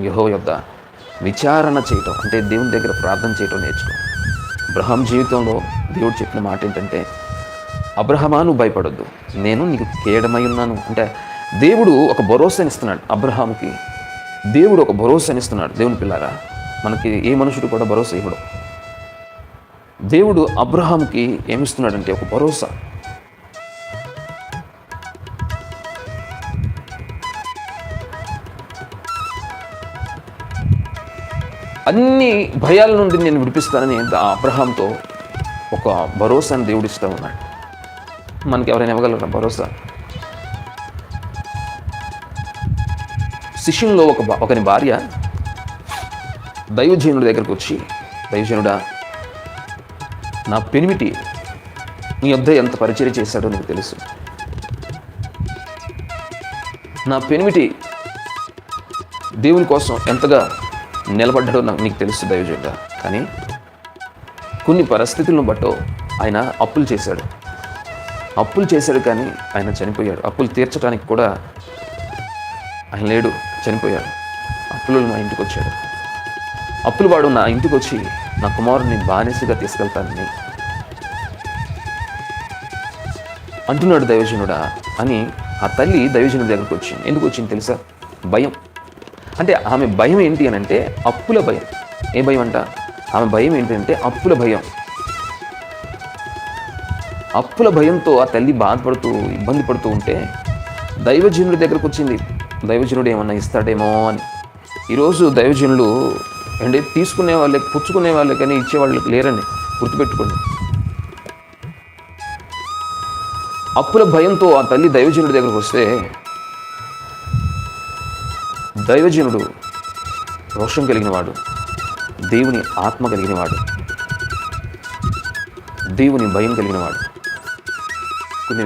యెహోవా యొద్ద విచారణ చేయటం, అంటే దేవుని దగ్గర ప్రార్థన చేయటం నేర్చుకో. అబ్రహాం జీవితంలో దేవుడు చెప్పిన మాట ఏంటంటే, అబ్రహమా నువ్వు భయపడొద్దు, నేను నీకు కేడమై ఉన్నాను. అంటే దేవుడు ఒక భరోసానిస్తున్నాడు అబ్రహాంకి. దేవుడు ఒక భరోసానిస్తున్నాడు. దేవుని పిల్లారా, మనకి ఏ మనుషుడు కూడా భరోసా ఇవ్వడు. దేవుడు అబ్రహాంకి ఏమిస్తున్నాడంటే ఒక భరోసా. అన్ని భయాల నుండి నేను విడిపిస్తానని అబ్రహాంతో ఒక భరోసాని దేవుడు ఇస్తూ ఉన్నాడు. మనకి ఎవరైనా ఇవ్వగలరా భరోసా? శిష్యుల్లో ఒకని భార్య దైవజనుడి దగ్గరకు వచ్చి, దైవజనుడా, నా పెనిమిటి నీ యొద్ద ఎంత పరిచర్య చేశాడో నీకు తెలుసు. నా పెనిమిటి దేవుని కోసం ఎంతగా నిలబడ్డాడో నీకు తెలుసు దైవజనుడా. కానీ కొన్ని పరిస్థితులను బట్టో ఆయన అప్పులు చేశాడు కానీ ఆయన చనిపోయాడు. అప్పులు తీర్చడానికి కూడా ఆయన లేడు, చనిపోయాడు. అప్పులు నా ఇంటికి వచ్చాడు. అప్పులు వాడు నా ఇంటికి వచ్చి నా కుమారుడిని బానిసగా తీసుకెళ్తానని అంటున్నాడు దైవజనుడా అని ఆ తల్లి దైవజనుడి దగ్గరికి వచ్చింది. ఎందుకు వచ్చింది తెలుసా? భయం. అంటే ఆమె భయం ఏంటి అని అంటే అప్పుల భయం. ఏ భయం అంట? ఆమె భయం ఏంటంటే అప్పుల భయం. అప్పుల భయంతో ఆ తల్లి బాధపడుతూ ఇబ్బంది పడుతూ ఉంటే దైవజనుడి దగ్గరకు వచ్చింది. దైవజనుడు ఏమన్నా ఇస్తాడేమో అని. ఈరోజు దైవజనులు అంటే తీసుకునే వాళ్ళే, పుచ్చుకునే వాళ్ళే కానీ ఇచ్చేవాళ్ళకి లేరండి, గుర్తుపెట్టుకోండి. అప్పుల భయంతో ఆ తల్లి దైవజనుడి దగ్గరకు వస్తే దైవజనుడు రోషం కలిగినవాడు, దేవుని ఆత్మ కలిగినవాడు, దేవుని భయం కలిగినవాడు. కొన్ని